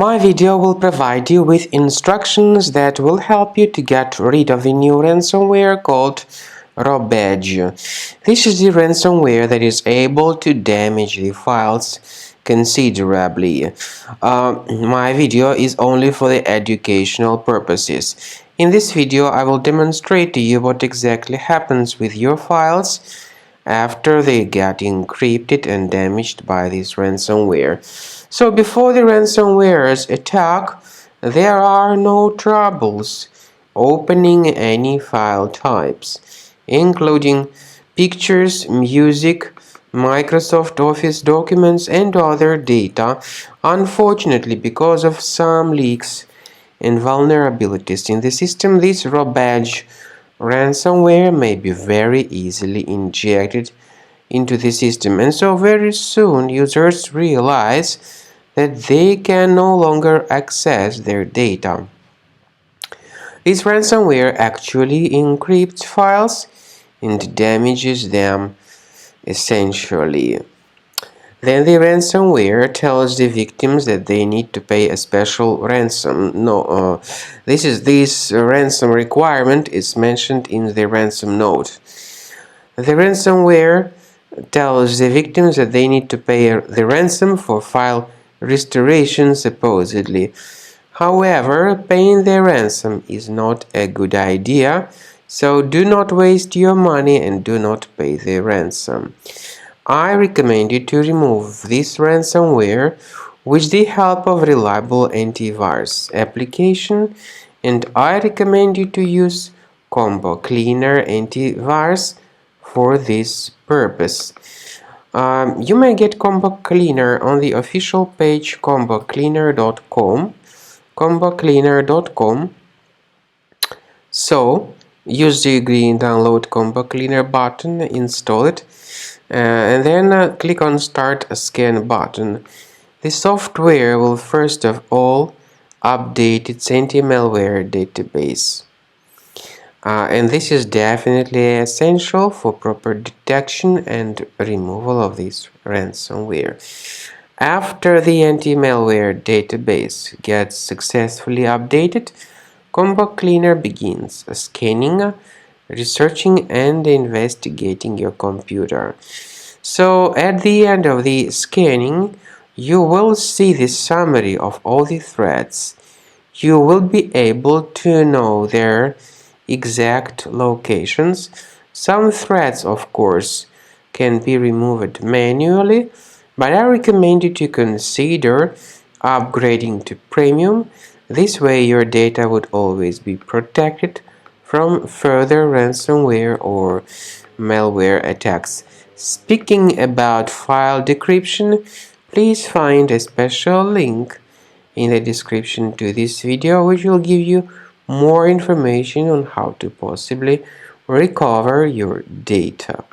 My video will provide you with instructions that will help you to get rid of the new ransomware called Robaj. This is the ransomware that is able to damage the files considerably. My video is only for the educational purposes. In this video, I will demonstrate to you what exactly happens with your files after they get encrypted and damaged by this ransomware. So before the ransomware's attack, there are no troubles opening any file types, including pictures, music, Microsoft Office documents, and other data. Unfortunately, because of some leaks and vulnerabilities in the system, this Robaj ransomware may be very easily injected into the system, and so very soon users realize that they can no longer access their data. This ransomware actually encrypts files and damages them essentially. Then the ransomware tells the victims that they need to pay a special ransom. This ransom requirement is mentioned in the ransom note. The ransomware tells the victims that they need to pay the ransom for file restoration supposedly. However, paying the ransom is not a good idea, so do not waste your money and do not pay the ransom. I recommend you to remove this ransomware with the help of reliable antivirus application, and I recommend you to use Cleaner Antivirus for this purpose. You may get Combo Cleaner on the official page combocleaner.com. So use the green download Combo Cleaner button, install it, and then click on Start a Scan button. The software will first of all update its anti-malware database. And this is definitely essential for proper detection and removal of this ransomware. After the anti-malware database gets successfully updated, Combo Cleaner begins scanning, researching, and investigating your computer. So at the end of the scanning, you will see the summary of all the threats. You will be able to know their exact locations. Some threats, of course, can be removed manually, but I recommend you to consider upgrading to premium. This way your data would always be protected from further ransomware or malware attacks. Speaking about file decryption, please find a special link in the description to this video, which will give you more information on how to possibly recover your data.